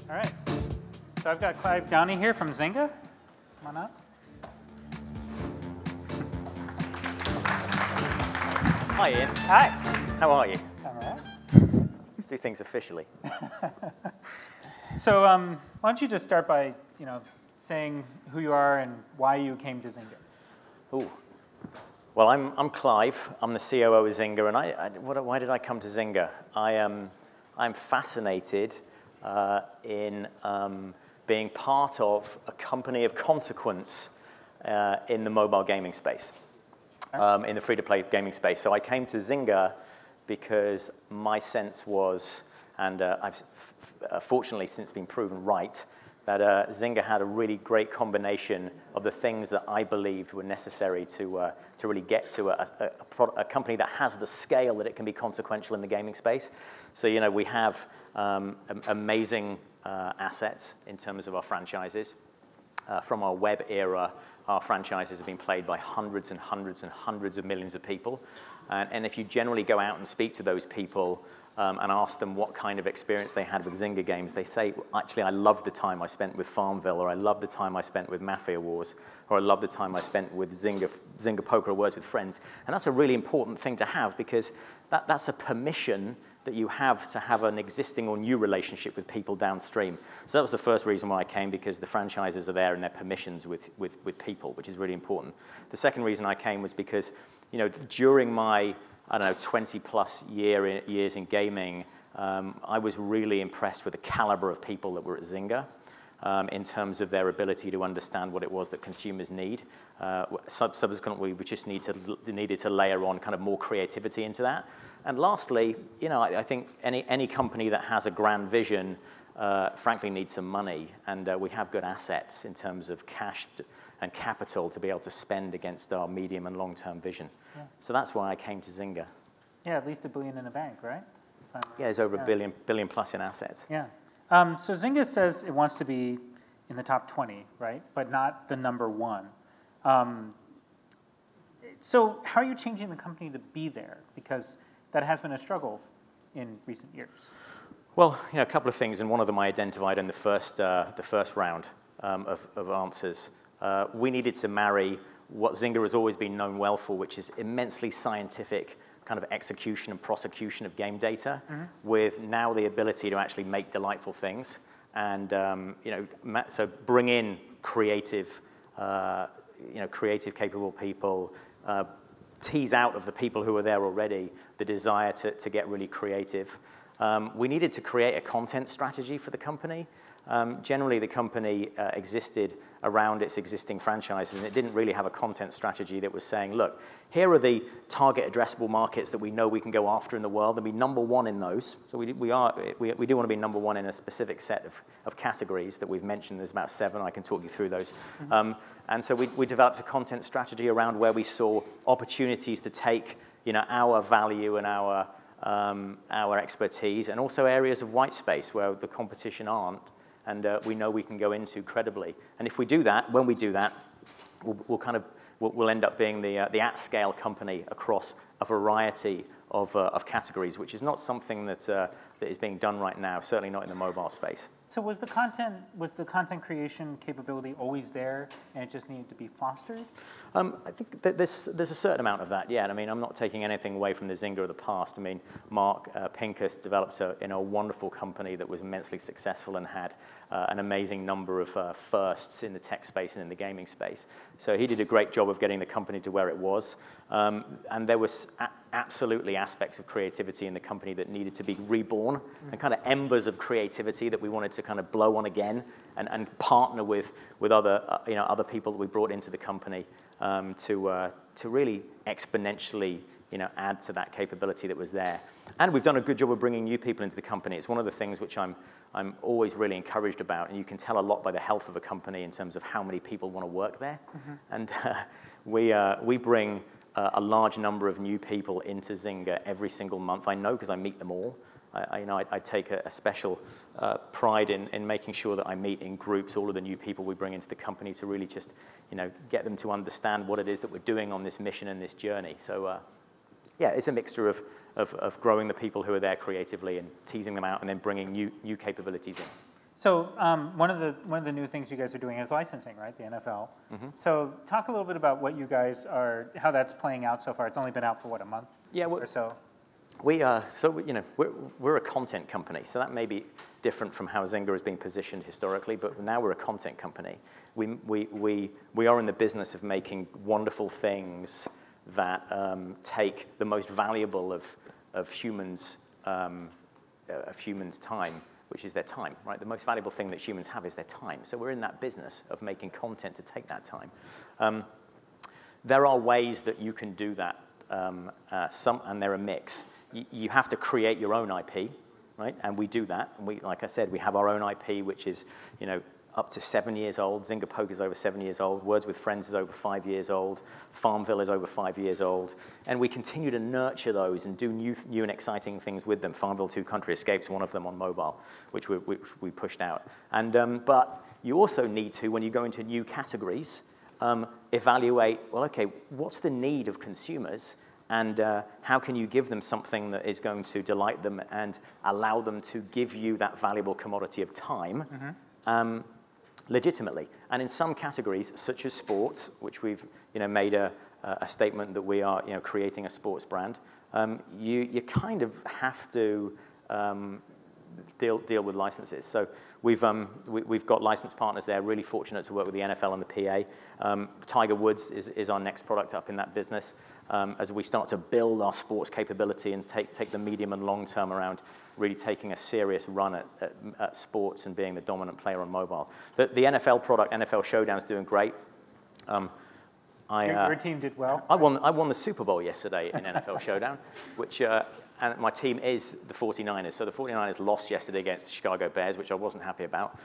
All right. So I've got Clive Downey here from Zynga. Come on up. Hi, Ian. Hi. How are you? All right. Let's do things officially. So why don't you just start by, saying who you are and why you came to Zynga? Ooh. Well, I'm Clive. I'm the COO of Zynga, and why did I come to Zynga? I'm fascinated in being part of a company of consequence in the mobile gaming space, in the free-to-play gaming space. So I came to Zynga because my sense was, and I've fortunately since been proven right, that Zynga had a really great combination of the things that I believed were necessary to really get to a company that has the scale that it can be consequential in the gaming space. So, we have amazing assets in terms of our franchises. From our web era, our franchises have been played by hundreds and hundreds and hundreds of millions of people. And if you generally go out and speak to those people and ask them what kind of experience they had with Zynga games, they say, actually, I love the time I spent with Farmville, or I love the time I spent with Mafia Wars, or I love the time I spent with Zynga Poker or Words with Friends. And that's a really important thing to have, because that's a permission that you have to have an existing or new relationship with people downstream. So that was the first reason why I came, because the franchises are there and their permissions with people, which is really important. The second reason I came was because, during my, 20-plus years in gaming, I was really impressed with the caliber of people that were at Zynga in terms of their ability to understand what it was that consumers need. Subsequently, we just needed to layer on kind of more creativity into that. And lastly, I think any company that has a grand vision, frankly, needs some money. And we have good assets in terms of cash and capital to be able to spend against our medium and long-term vision. Yeah. So that's why I came to Zynga. Yeah, at least $1 billion in the bank, right? Yeah, it's over $1 billion plus in assets. Yeah. So Zynga says it wants to be in the top 20, right? But not the number one. So how are you changing the company to be there? Because that has been a struggle in recent years. Well, a couple of things, and one of them I identified in the first round of answers. We needed to marry what Zynga has always been known well for, which is immensely scientific kind of execution and prosecution of game data, with now the ability to actually make delightful things, and so bring in creative, creative, capable people. Tease out of the people who are there already the desire to get really creative. We needed to create a content strategy for the company. Generally, the company existed around its existing franchises, and it didn't really have a content strategy that was saying, look, here are the target addressable markets that we know we can go after in the world, and be number one in those. So we do want to be number one in a specific set of categories that we've mentioned. There's about 7. I can talk you through those. And so we developed a content strategy around where we saw opportunities to take our value and our expertise, and also areas of white space where the competition aren't, and we know we can go into credibly. And if we do that, when we do that, we'll end up being the at-scale company across a variety of categories, which is not something that is being done right now, certainly not in the mobile space. So was the content creation capability always there, and it just needed to be fostered? I think that there's a certain amount of that, yeah. And I'm not taking anything away from the Zynga of the past. Mark Pincus developed a wonderful company that was immensely successful and had an amazing number of firsts in the tech space and in the gaming space. So he did a great job of getting the company to where it was. And there was absolutely aspects of creativity in the company that needed to be reborn, and kind of embers of creativity that we wanted to kind of blow on again, and partner with other people that we brought into the company to really exponentially add to that capability that was there. And we've done a good job of bringing new people into the company. It's one of the things which I'm always really encouraged about, and you can tell a lot by the health of a company in terms of how many people want to work there. And we bring a large number of new people into Zynga every single month. I know because I meet them all. I take a special pride in making sure that I meet in groups all of the new people we bring into the company to really just get them to understand what it is that we're doing on this mission and this journey. So yeah, it's a mixture of growing the people who are there creatively and teasing them out, and then bringing new capabilities in. So one of the new things you guys are doing is licensing, right? The NFL. So talk a little bit about what you guys are, how that's playing out so far. It's only been out for what, a month or so? We're a content company, so that may be different from how Zynga has been positioned historically, but now we're a content company. We are in the business of making wonderful things that take the most valuable of humans' time, which is their time, right? The most valuable thing that humans have is their time. So we're in that business of making content to take that time. There are ways that you can do that, and they're a mix. You have to create your own IP, right? And we do that. And like I said, we have our own IP, which is, up to 7 years old. Zynga Poker is over 7 years old. Words with Friends is over 5 years old. Farmville is over 5 years old. And we continue to nurture those and do new and exciting things with them. Farmville 2 Country Escape's one of them on mobile, which we pushed out. And but you also need to, when you go into new categories, evaluate, well, okay, what's the need of consumers? And how can you give them something that is going to delight them and allow them to give you that valuable commodity of time legitimately? And in some categories, such as sports, which we've made a statement that we are creating a sports brand, you kind of have to deal with licenses. So we've got license partners there. Really fortunate to work with the NFL and the PA. Tiger Woods is our next product up in that business. As we start to build our sports capability and take the medium and long term around really taking a serious run at sports and being the dominant player on mobile. The NFL product, NFL Showdown, is doing great. Your team did well. I won the Super Bowl yesterday in NFL Showdown, which and my team is the 49ers. So the 49ers lost yesterday against the Chicago Bears, which I wasn't happy about,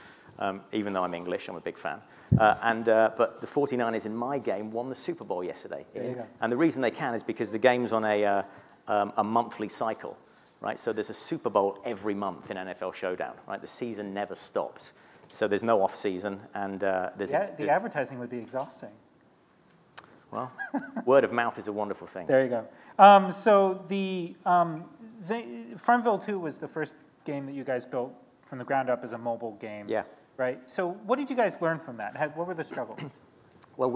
even though I'm English. I'm a big fan. But the 49ers in my game won the Super Bowl yesterday. There you go. And the reason they can is because the game's on a monthly cycle, right? So there's a Super Bowl every month in NFL Showdown, right? The season never stops. So there's no off season, and the advertising would be exhausting. Well, word of mouth is a wonderful thing. There you go. So the Farmville 2 was the first game that you guys built from the ground up as a mobile game. Yeah. Right. So what did you guys learn from that? What were the struggles? Well,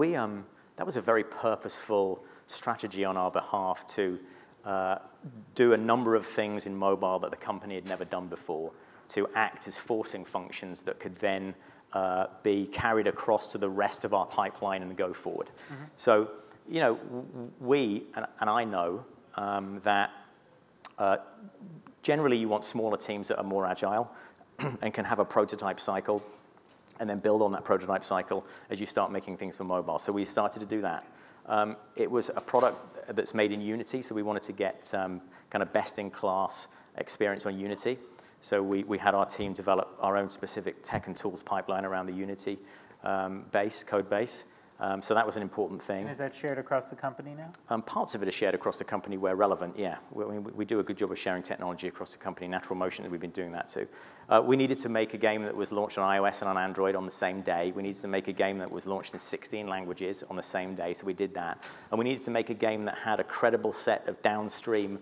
that was a very purposeful strategy on our behalf to do a number of things in mobile that the company had never done before, to act as forcing functions that could then be carried across to the rest of our pipeline and go forward. So, we, and I know that generally you want smaller teams that are more agile and can have a prototype cycle and then build on that prototype cycle as you start making things for mobile. So we started to do that. It was a product that's made in Unity, so we wanted to get kind of best-in-class experience on Unity. So we had our team develop our own specific tech and tools pipeline around the Unity code base. So that was an important thing. And is that shared across the company now? Parts of it are shared across the company where relevant, yeah. We do a good job of sharing technology across the company. Natural Motion, we've been doing that too. We needed to make a game that was launched on iOS and on Android on the same day. We needed to make a game that was launched in 16 languages on the same day, so we did that. And we needed to make a game that had a credible set of downstream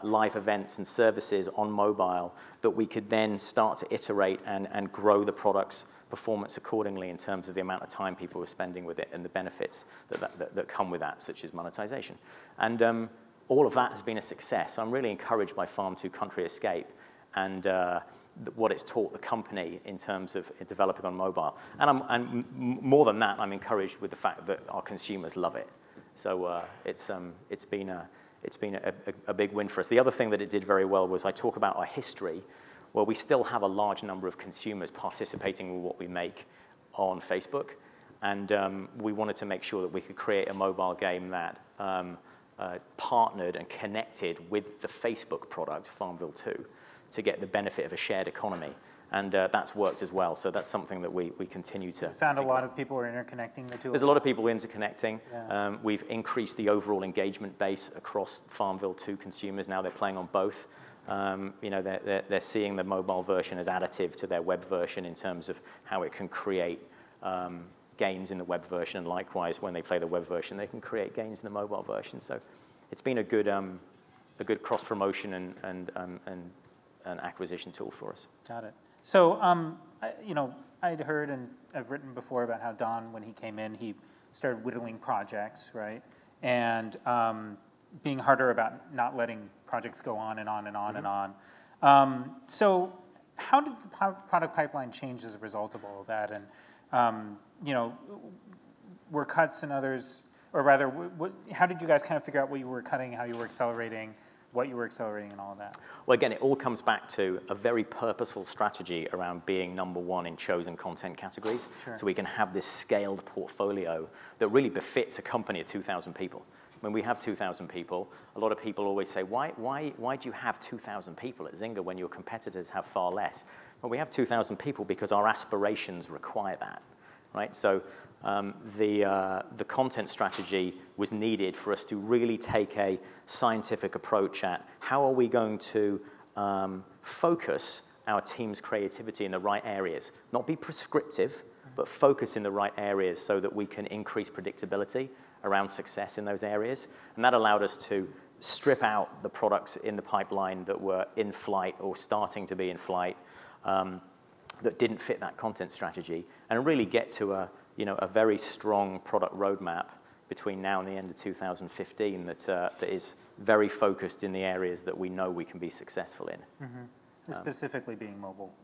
live events and services on mobile that we could then start to iterate and grow the product's performance accordingly in terms of the amount of time people were spending with it and the benefits that come with that, such as monetization. And all of that has been a success. I'm really encouraged by Farm 2 Country Escape and what it's taught the company in terms of developing on mobile. And more than that, I'm encouraged with the fact that our consumers love it. So it's been a big win for us. The other thing that it did very well was I talk about our history. Well, we still have a large number of consumers participating in what we make on Facebook, and we wanted to make sure that we could create a mobile game that partnered and connected with the Facebook product, Farmville 2, to get the benefit of a shared economy. And that's worked as well, so that's something that we continue to found a lot of people are interconnecting the two. There's a lot of people interconnecting. Yeah. We've increased the overall engagement base across Farmville 2 consumers. Now they're playing on both. They're seeing the mobile version as additive to their web version in terms of how it can create gains in the web version, and likewise, when they play the web version, they can create gains in the mobile version. So it's been a good cross promotion and acquisition tool for us. Got it. So, I'd heard and I've written before about how Don, when he came in, he started whittling projects, right? And being harder about not letting projects go on and on and on and on. So how did the product pipeline change as a result of all of that? And, were cuts and others, or rather, how did you guys kind of figure out what you were cutting, how you were accelerating, what you were accelerating and all of that? Well, again, it all comes back to a very purposeful strategy around being number one in chosen content categories. Sure. So we can have this scaled portfolio that really befits a company of 2,000 people. When we have 2,000 people, a lot of people always say, why do you have 2,000 people at Zynga when your competitors have far less? Well, we have 2,000 people because our aspirations require that, right? So the content strategy was needed for us to really take a scientific approach at how are we going to focus our team's creativity in the right areas, not be prescriptive, but focus in the right areas so that we can increase predictability around success in those areas. And that allowed us to strip out the products in the pipeline that were in flight or starting to be in flight that didn't fit that content strategy, and really get to a very strong product roadmap between now and the end of 2015 that is very focused in the areas that we know we can be successful in. Specifically being mobile.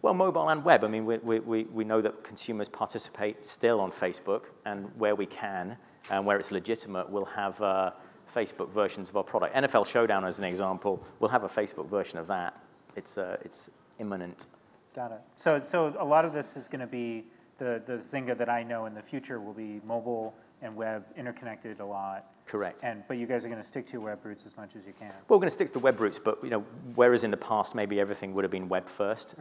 Well, mobile and web. I mean, we know that consumers participate still on Facebook, and where we can and where it's legitimate, we'll have Facebook versions of our product. NFL Showdown, as an example, we'll have a Facebook version of that. It's imminent. Got it. So a lot of this is going to be the Zynga that I know in the future will be mobile and web interconnected a lot. Correct. But you guys are going to stick to web roots as much as you can. Well, we're going to stick to the web roots, but whereas in the past maybe everything would have been web first,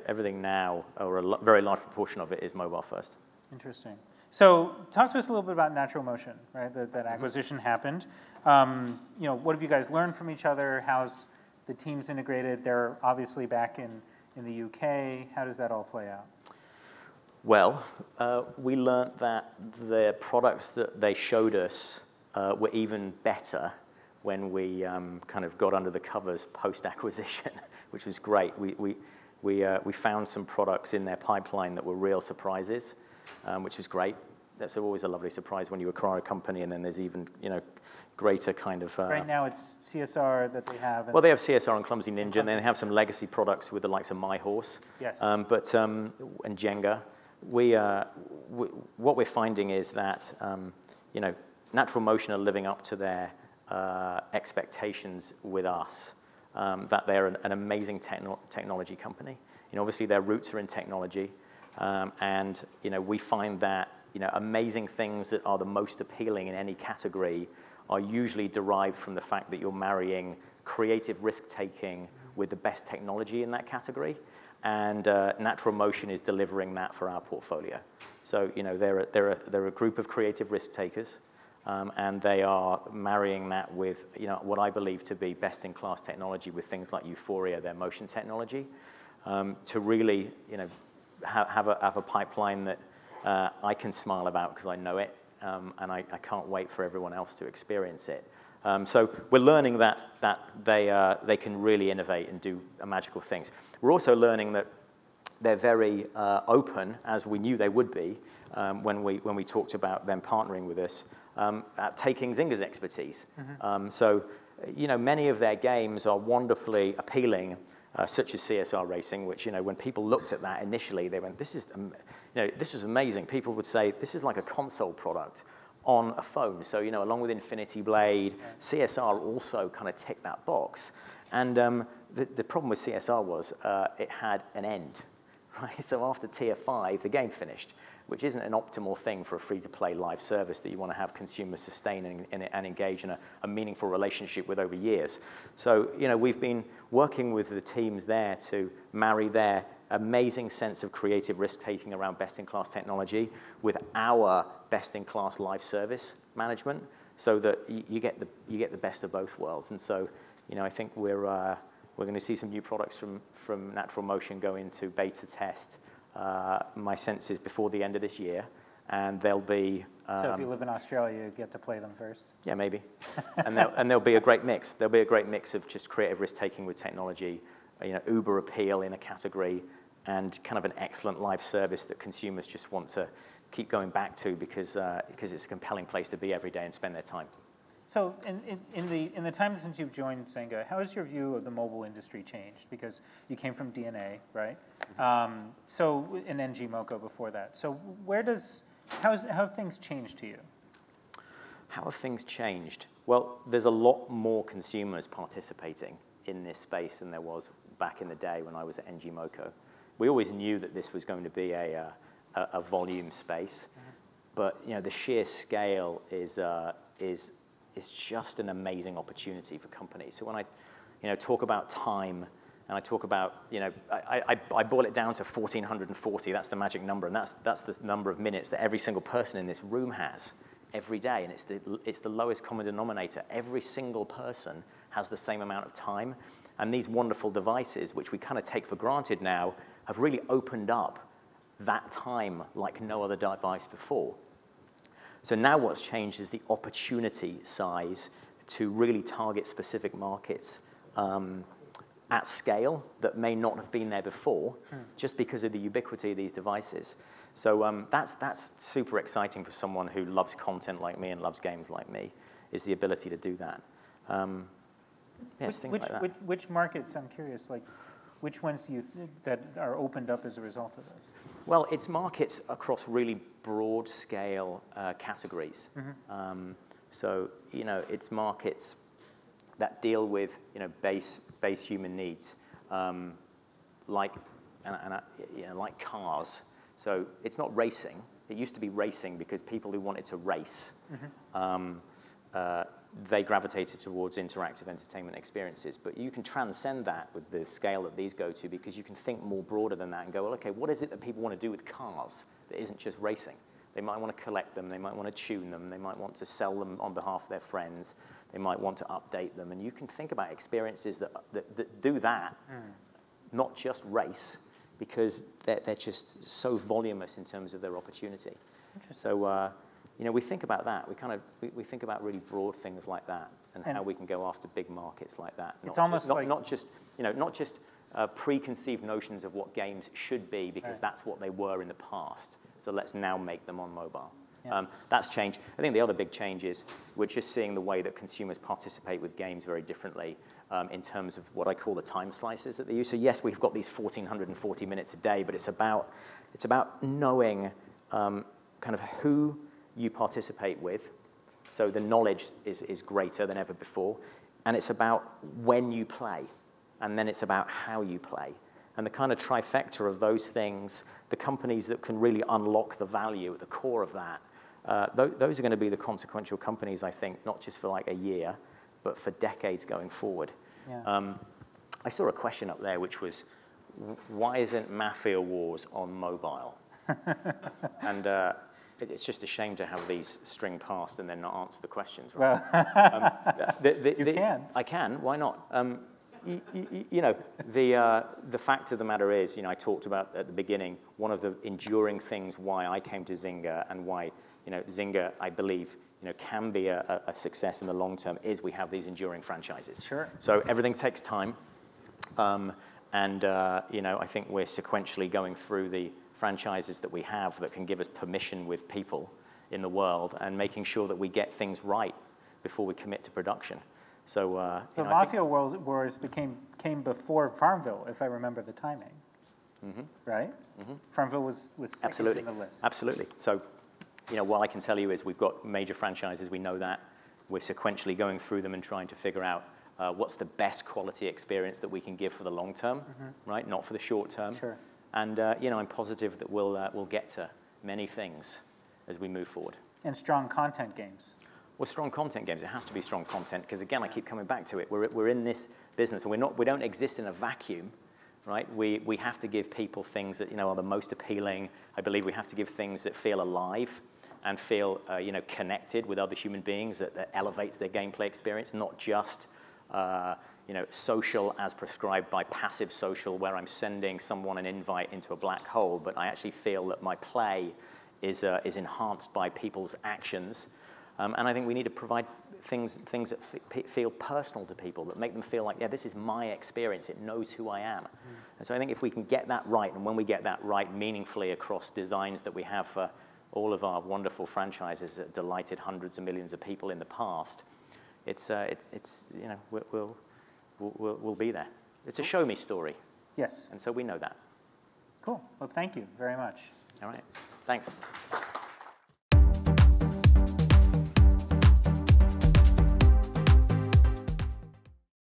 everything now, or a very large proportion of it, is mobile first. Interesting. So talk to us a little bit about Natural Motion, right? That acquisition happened. What have you guys learned from each other? How's the teams integrated? They're obviously back in the UK. How does that all play out? Well, we learned that the products that they showed us were even better when we kind of got under the covers post-acquisition, which was great. We found some products in their pipeline that were real surprises, which was great. That's always a lovely surprise when you acquire a company, and then there's even greater kind of... right now it's CSR that they have. Well, they have CSR and Clumsy Ninja, and then they have some legacy products with the likes of My Horse. Yes. And Jenga. What we're finding is that Natural Motion are living up to their expectations with us, that they're an amazing technology company. Obviously their roots are in technology, and we find that amazing things that are the most appealing in any category are usually derived from the fact that you're marrying creative risk-taking with the best technology in that category. And Natural Motion is delivering that for our portfolio. So they're a group of creative risk takers, and they are marrying that with what I believe to be best-in-class technology with things like Euphoria, their motion technology, to really have a pipeline that I can smile about because I know it, and I can't wait for everyone else to experience it. So we're learning that they can really innovate and do magical things. We're also learning that they're very open, as we knew they would be when we talked about them partnering with us, at taking Zynga's expertise. So many of their games are wonderfully appealing, such as CSR Racing, which when people looked at that initially, they went, this is amazing. People would say, this is like a console product on a phone. So, along with Infinity Blade, CSR also kind of ticked that box. And the problem with CSR was it had an end, right? So after Tier 5, the game finished, which isn't an optimal thing for a free-to-play live service that you want to have consumers sustain and engage in a meaningful relationship with over years. So, we've been working with the teams there to marry their amazing sense of creative risk-taking around best-in-class technology with our best-in-class live service management, so that you get the best of both worlds. And so, I think we're going to see some new products from Natural Motion go into beta test. My sense is before the end of this year, and they'll be. So if you live in Australia, you get to play them first. Yeah, maybe. And there'll be a great mix. There'll be a great mix of just creative risk-taking with technology. uber appeal in a category, and kind of an excellent live service that consumers just want to keep going back to because it's a compelling place to be every day and spend their time. So in the time since you've joined Zynga, how has your view of the mobile industry changed? Because you came from DNA, right? So in NG Moco before that. So how have things changed to you? How have things changed? Well, there's a lot more consumers participating in this space than there was back in the day when I was at NG Moco. We always knew that this was going to be a volume space, but the sheer scale is just an amazing opportunity for companies. So when I talk about time, and I talk about, I boil it down to 1,440. That's the magic number, and that's the number of minutes that every single person in this room has every day, and it's the lowest common denominator. Every single person has the same amount of time, and these wonderful devices, which we kind of take for granted now, have really opened up that time like no other device before. So now what's changed is the opportunity size to really target specific markets at scale that may not have been there before, just because of the ubiquity of these devices. So that's super exciting for someone who loves content like me and loves games like me, is the ability to do that. Things like that. Which markets, I'm curious, like which ones do you think that are opened up as a result of this? Well, it's markets across really broad scale categories. So it's markets that deal with base human needs, like cars. So it's not racing. It used to be racing because people who wanted to race, they gravitated towards interactive entertainment experiences. But you can transcend that with the scale that these go to, because you can think more broader than that and go, well, okay, what is it that people want to do with cars that isn't just racing? They might want to collect them. They might want to tune them. They might want to sell them on behalf of their friends. They might want to update them. And you can think about experiences that do that, not just race, because they're just so voluminous in terms of their opportunity. So, we think about that. We think about really broad things like that, and how we can go after big markets like that. It's almost like not just preconceived notions of what games should be, because that's what they were in the past. So let's now make them on mobile. Yeah. That's changed. I think the other big change is we're just seeing the way that consumers participate with games very differently in terms of what I call the time slices that they use. So yes, we've got these 1,440 minutes a day, but it's about knowing kind of who you participate with. So the knowledge is greater than ever before. And it's about when you play. And then it's about how you play. And the kind of trifecta of those things, the companies that can really unlock the value at the core of that, those are going to be the consequential companies, I think, not just for like a year, but for decades going forward. Yeah. I saw a question up there which was, why isn't Mafia Wars on mobile? And it's just a shame to have these string past and then not answer the questions, right? Well, you can. I can. Why not? The fact of the matter is, I talked about at the beginning, one of the enduring things why I came to Zynga and why, Zynga, I believe, can be a success in the long term is we have these enduring franchises. Sure. So everything takes time. I think we're sequentially going through the franchises that we have that can give us permission with people in the world and making sure that we get things right before we commit to production. So, the Mafia Wars came before Farmville, if I remember the timing. Right? Farmville was second in the list. Absolutely. So, what I can tell you is we've got major franchises. We know that. We're sequentially going through them and trying to figure out what's the best quality experience that we can give for the long term, right? Not for the short term. Sure. And I'm positive that we'll get to many things as we move forward. And strong content games. Well, strong content games. It has to be strong content because, again, I keep coming back to it. We're in this business, and we don't exist in a vacuum, right? We have to give people things that are the most appealing. I believe we have to give things that feel alive and feel connected with other human beings. That elevates their gameplay experience, not just social as prescribed by passive social, where I'm sending someone an invite into a black hole, but I actually feel that my play is enhanced by people's actions. And I think we need to provide things that feel personal to people, that make them feel like, yeah, this is my experience. It knows who I am. And so I think if we can get that right, and when we get that right meaningfully across designs that we have for all of our wonderful franchises that delighted hundreds of millions of people in the past, it's you know, we'll be there. It's a show me story. Yes. And so we know that. Cool. Well, thank you very much. All right. Thanks.